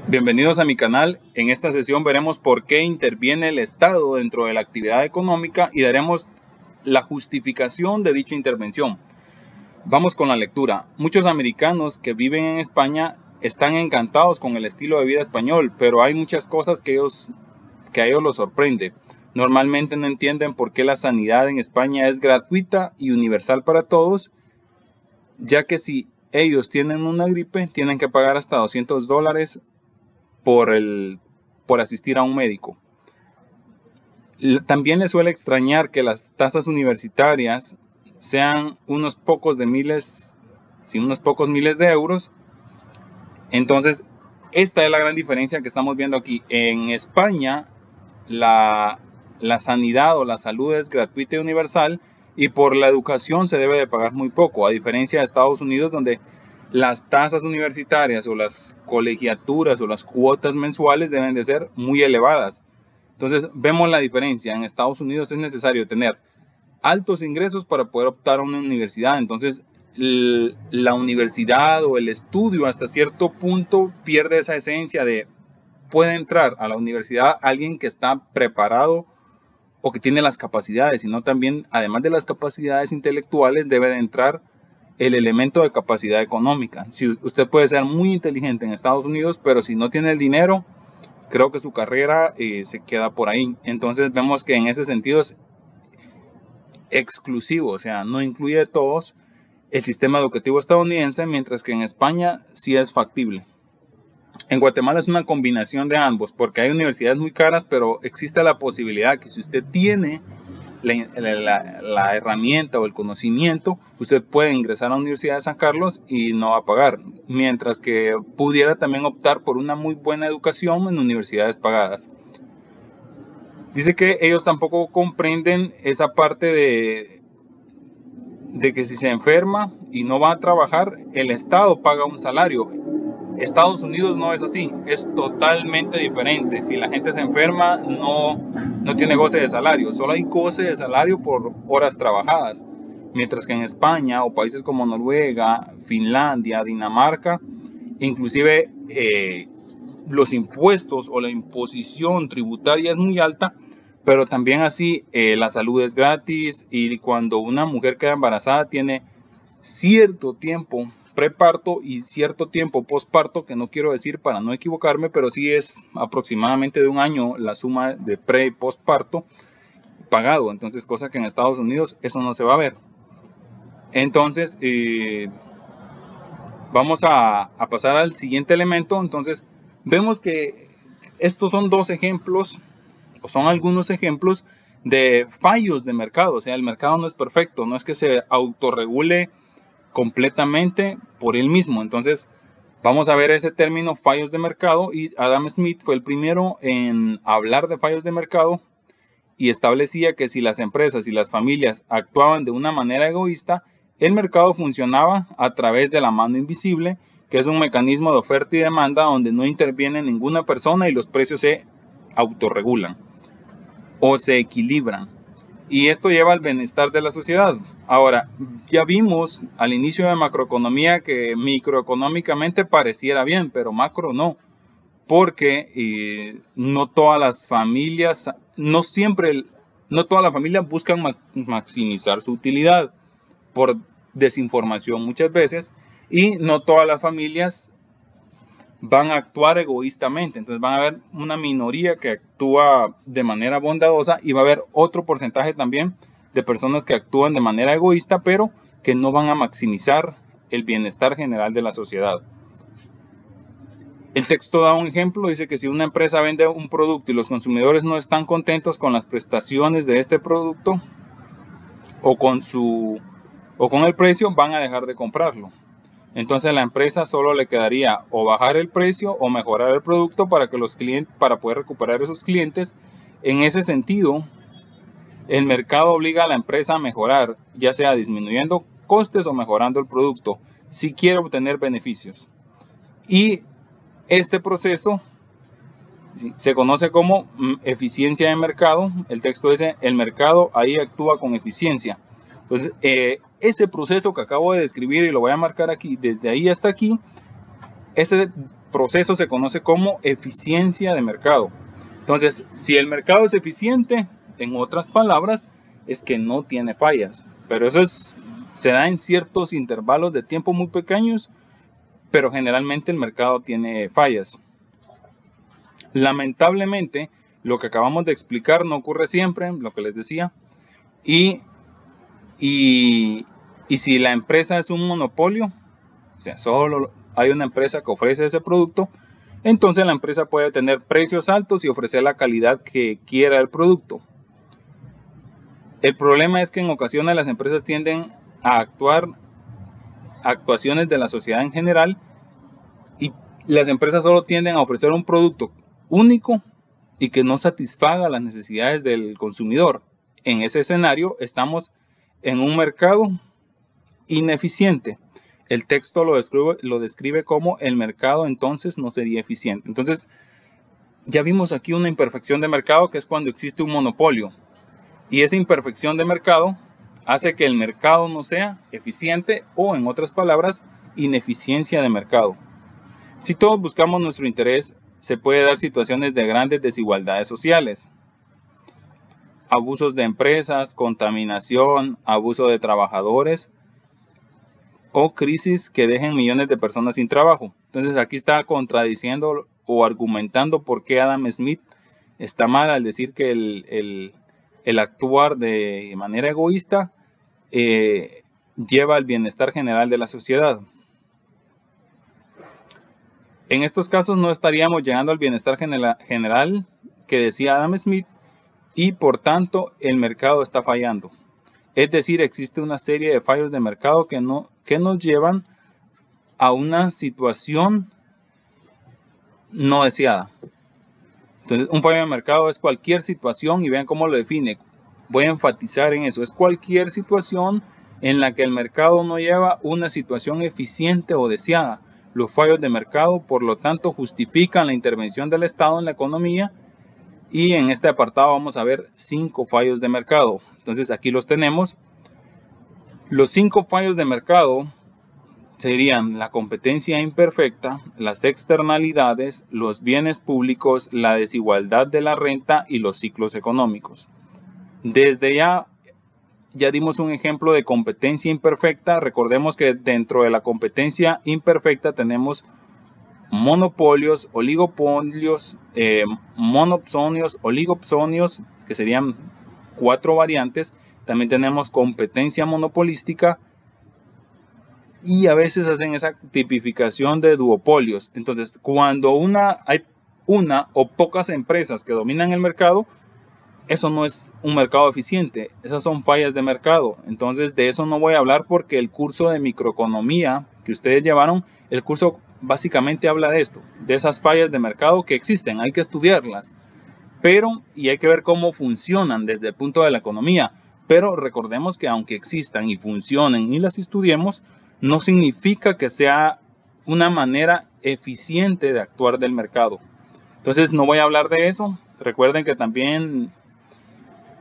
Bienvenidos a mi canal. En esta sesión veremos por qué interviene el Estado dentro de la actividad económica y daremos la justificación de dicha intervención. Vamos con la lectura. Muchos americanos que viven en España están encantados con el estilo de vida español, pero hay muchas cosas que a ellos los sorprende. Normalmente no entienden por qué la sanidad en España es gratuita y universal para todos, ya que si ellos tienen una gripe, tienen que pagar hasta $200 por asistir a un médico. También les suele extrañar que las tasas universitarias sean unos pocos miles de euros. Entonces, esta es la gran diferencia que estamos viendo aquí. En España, la sanidad o la salud es gratuita y universal, y por la educación se debe de pagar muy poco, a diferencia de Estados Unidos, donde las tasas universitarias o las colegiaturas o las cuotas mensuales deben de ser muy elevadas. Entonces vemos la diferencia. En Estados Unidos es necesario tener altos ingresos para poder optar a una universidad. Entonces la universidad o el estudio hasta cierto punto pierde esa esencia de puede entrar a la universidad alguien que está preparado o que tiene las capacidades, sino también, además de las capacidades intelectuales, debe de entrar el elemento de capacidad económica. Si usted puede ser muy inteligente en Estados Unidos, pero si no tiene el dinero, creo que su carrera se queda por ahí. Entonces vemos que en ese sentido es exclusivo, o sea, no incluye a todos el sistema educativo estadounidense, mientras que en España sí es factible. En Guatemala es una combinación de ambos, porque hay universidades muy caras, pero existe la posibilidad que si usted tiene la herramienta o el conocimiento, usted puede ingresar a la Universidad de San Carlos y no va a pagar, mientras que pudiera también optar por una muy buena educación en universidades pagadas. Dice que ellos tampoco comprenden esa parte de que si se enferma y no va a trabajar, el Estado paga un salario. Estados Unidos no es así, es totalmente diferente. Si la gente se enferma, no tiene goce de salario, solo hay goce de salario por horas trabajadas. Mientras que en España o países como Noruega, Finlandia, Dinamarca, inclusive los impuestos o la imposición tributaria es muy alta, pero también así la salud es gratis, y cuando una mujer queda embarazada tiene cierto tiempo preparto y cierto tiempo posparto, que no quiero decir para no equivocarme, pero sí es aproximadamente de un año la suma de pre y posparto pagado. Entonces, cosa que en Estados Unidos eso no se va a ver. Entonces vamos a pasar al siguiente elemento. Entonces vemos que estos son dos ejemplos, o son algunos ejemplos de fallos de mercado. O sea, el mercado no es perfecto, no es que se autorregule completamente por él mismo. Entonces vamos a ver ese término, fallos de mercado, y Adam Smith fue el primero en hablar de fallos de mercado y establecía que si las empresas y las familias actuaban de una manera egoísta, el mercado funcionaba a través de la mano invisible, que es un mecanismo de oferta y demanda donde no interviene ninguna persona y los precios se autorregulan o se equilibran. Y esto lleva al bienestar de la sociedad. Ahora, ya vimos al inicio de macroeconomía que microeconómicamente pareciera bien, pero macro no. Porque no todas las familias, no todas las familias buscan maximizar su utilidad por desinformación muchas veces, y no todas las familias van a actuar egoístamente. Entonces van a haber una minoría que actúa de manera bondadosa y va a haber otro porcentaje también de personas que actúan de manera egoísta, pero que no van a maximizar el bienestar general de la sociedad. El texto da un ejemplo, dice que si una empresa vende un producto y los consumidores no están contentos con las prestaciones de este producto o con el precio, van a dejar de comprarlo. Entonces a la empresa solo le quedaría o bajar el precio o mejorar el producto para poder recuperar esos clientes. En ese sentido, el mercado obliga a la empresa a mejorar, ya sea disminuyendo costes o mejorando el producto, si quiere obtener beneficios. Y este proceso se conoce como eficiencia de mercado. El texto dice: el mercado ahí actúa con eficiencia. Entonces, ese proceso que acabo de describir, y lo voy a marcar aquí, desde ahí hasta aquí, ese proceso se conoce como eficiencia de mercado. Entonces, si el mercado es eficiente, en otras palabras, es que no tiene fallas. Pero eso se da en ciertos intervalos de tiempo muy pequeños, pero generalmente el mercado tiene fallas. Lamentablemente, lo que acabamos de explicar no ocurre siempre, lo que les decía. Y si la empresa es un monopolio, o sea, solo hay una empresa que ofrece ese producto, entonces la empresa puede tener precios altos y ofrecer la calidad que quiera el producto. El problema es que en ocasiones las empresas tienden a actuaciones de la sociedad en general, y las empresas solo tienden a ofrecer un producto único y que no satisfaga las necesidades del consumidor. En ese escenario estamos en un mercado ineficiente. El texto lo describe como el mercado entonces no sería eficiente. Entonces ya vimos aquí una imperfección de mercado, que es cuando existe un monopolio. Y esa imperfección de mercado hace que el mercado no sea eficiente, o en otras palabras, ineficiencia de mercado. Si todos buscamos nuestro interés, se puede dar situaciones de grandes desigualdades sociales. Abusos de empresas, contaminación, abuso de trabajadores o crisis que dejen millones de personas sin trabajo. Entonces aquí está contradiciendo o argumentando por qué Adam Smith está mal al decir que el actuar de manera egoísta lleva al bienestar general de la sociedad. En estos casos no estaríamos llegando al bienestar general que decía Adam Smith, y por tanto el mercado está fallando. Es decir, existe una serie de fallos de mercado que nos llevan a una situación no deseada. Entonces, un fallo de mercado es cualquier situación, y vean cómo lo define. Voy a enfatizar en eso. Es cualquier situación en la que el mercado no lleva una situación eficiente o deseada. Los fallos de mercado, por lo tanto, justifican la intervención del Estado en la economía. Y en este apartado vamos a ver 5 fallos de mercado. Entonces aquí los tenemos. Los 5 fallos de mercado serían la competencia imperfecta, las externalidades, los bienes públicos, la desigualdad de la renta y los ciclos económicos. Desde ya dimos un ejemplo de competencia imperfecta. Recordemos que dentro de la competencia imperfecta tenemos monopolios, oligopolios, monopsonios, oligopsonios, que serían 4 variantes. También tenemos competencia monopolística, y a veces hacen esa tipificación de duopolios. Entonces, cuando hay una o pocas empresas que dominan el mercado, eso no es un mercado eficiente, esas son fallas de mercado. Entonces, de eso no voy a hablar, porque el curso de microeconomía que ustedes llevaron, el curso básicamente habla de esto, de esas fallas de mercado que existen, hay que estudiarlas, y hay que ver cómo funcionan desde el punto de la economía. Pero recordemos que aunque existan y funcionen y las estudiemos, no significa que sea una manera eficiente de actuar del mercado. Entonces no voy a hablar de eso. Recuerden que también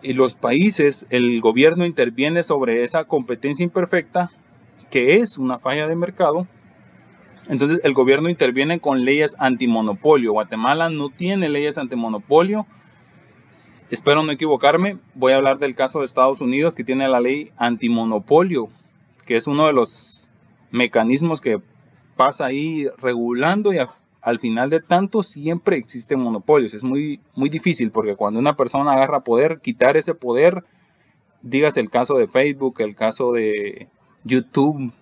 en los países el gobierno interviene sobre esa competencia imperfecta, que es una falla de mercado. Entonces el gobierno interviene con leyes antimonopolio. Guatemala no tiene leyes antimonopolio. Espero no equivocarme. Voy a hablar del caso de Estados Unidos, que tiene la ley antimonopolio, que es uno de los mecanismos que pasa ahí regulando, y al final de tanto siempre existen monopolios. Es muy difícil, porque cuando una persona agarra poder, quitar ese poder, dígase el caso de Facebook, el caso de YouTube,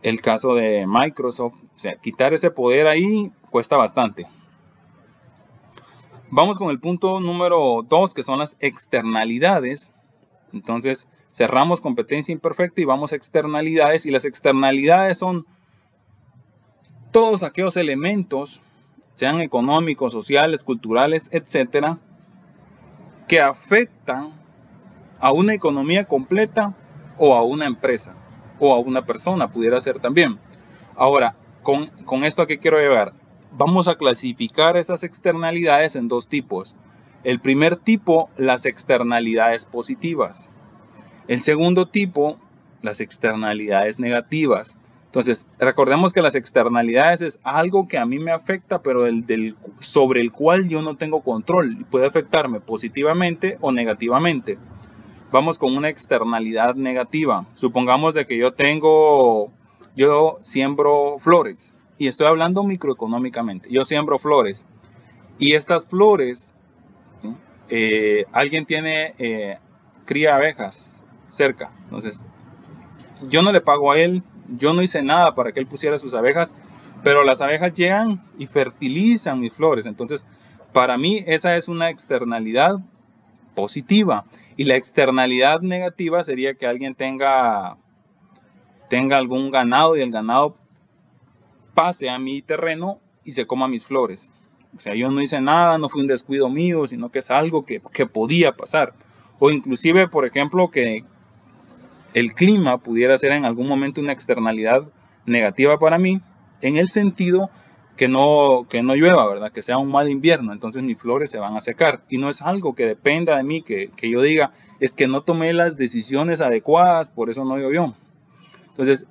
el caso de Microsoft, o sea, quitar ese poder ahí cuesta bastante. Vamos con el punto número 2, que son las externalidades. Entonces cerramos competencia imperfecta y vamos a externalidades. Y las externalidades son todos aquellos elementos, sean económicos, sociales, culturales, etcétera, que afectan a una economía completa, o a una empresa, o a una persona, pudiera ser también. Ahora, con esto, ¿a qué quiero llegar? Vamos a clasificar esas externalidades en 2 tipos. El primer tipo, las externalidades positivas. El segundo tipo, las externalidades negativas. Entonces, recordemos que las externalidades es algo que a mí me afecta, pero sobre el cual yo no tengo control y puede afectarme positivamente o negativamente. Vamos con una externalidad negativa. Supongamos de que yo siembro flores y estoy hablando microeconómicamente. Yo siembro flores y estas flores, alguien cría abejas cerca. Entonces, yo no le pago a él. Yo no hice nada para que él pusiera sus abejas, pero las abejas llegan y fertilizan mis flores. Entonces, para mí esa es una externalidad positiva. Y la externalidad negativa sería que alguien tenga algún ganado y el ganado pase a mi terreno y se coma mis flores. O sea, yo no hice nada, no fue un descuido mío, sino que es algo que podía pasar. O inclusive, por ejemplo, que el clima pudiera ser en algún momento una externalidad negativa para mí, en el sentido que no llueva, ¿verdad? Que sea un mal invierno, entonces mis flores se van a secar. Y no es algo que dependa de mí, que yo diga, es que no tomé las decisiones adecuadas, por eso no llovió. Entonces,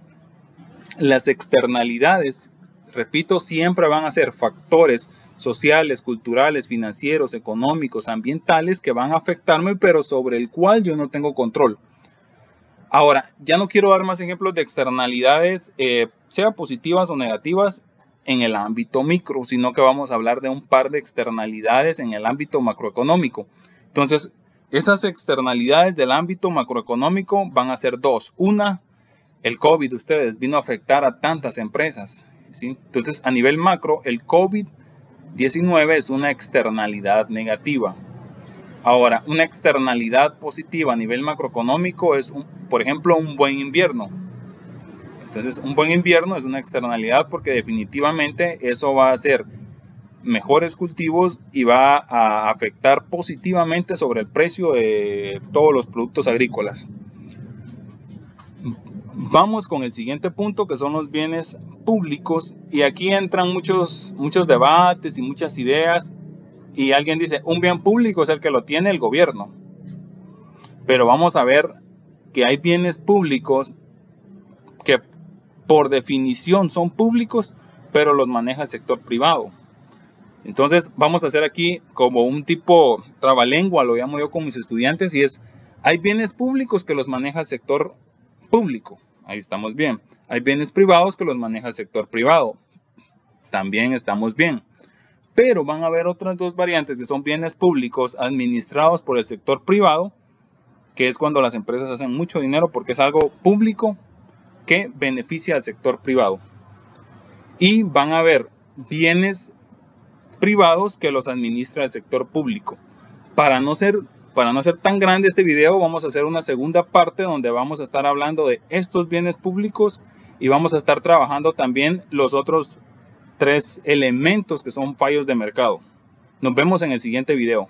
las externalidades, repito, siempre van a ser factores sociales, culturales, financieros, económicos, ambientales que van a afectarme, pero sobre el cual yo no tengo control. Ahora, ya no quiero dar más ejemplos de externalidades, sea positivas o negativas, en el ámbito micro, sino que vamos a hablar de un par de externalidades en el ámbito macroeconómico. Entonces, esas externalidades del ámbito macroeconómico van a ser dos. Una, el COVID, vino a afectar a tantas empresas, ¿sí? Entonces, a nivel macro, el COVID-19 es una externalidad negativa. Ahora, una externalidad positiva a nivel macroeconómico es, por ejemplo, un buen invierno. Entonces, un buen invierno es una externalidad porque definitivamente eso va a hacer mejores cultivos y va a afectar positivamente sobre el precio de todos los productos agrícolas. Vamos con el siguiente punto, que son los bienes públicos, y aquí entran muchos debates y muchas ideas. Y alguien dice, un bien público es el que lo tiene el gobierno. Pero vamos a ver que hay bienes públicos que por definición son públicos, pero los maneja el sector privado. Entonces vamos a hacer aquí como un tipo trabalengua, lo llamo yo con mis estudiantes, y es, hay bienes públicos que los maneja el sector público. Ahí estamos bien. Hay bienes privados que los maneja el sector privado. También estamos bien. Pero van a haber otras dos variantes que son bienes públicos administrados por el sector privado, que es cuando las empresas hacen mucho dinero porque es algo público que beneficia al sector privado. Y van a haber bienes privados que los administra el sector público. Para no ser tan grande este video, vamos a hacer una segunda parte donde vamos a estar hablando de estos bienes públicos y vamos a estar trabajando también los otros 3 elementos que son fallos de mercado. Nos vemos en el siguiente video.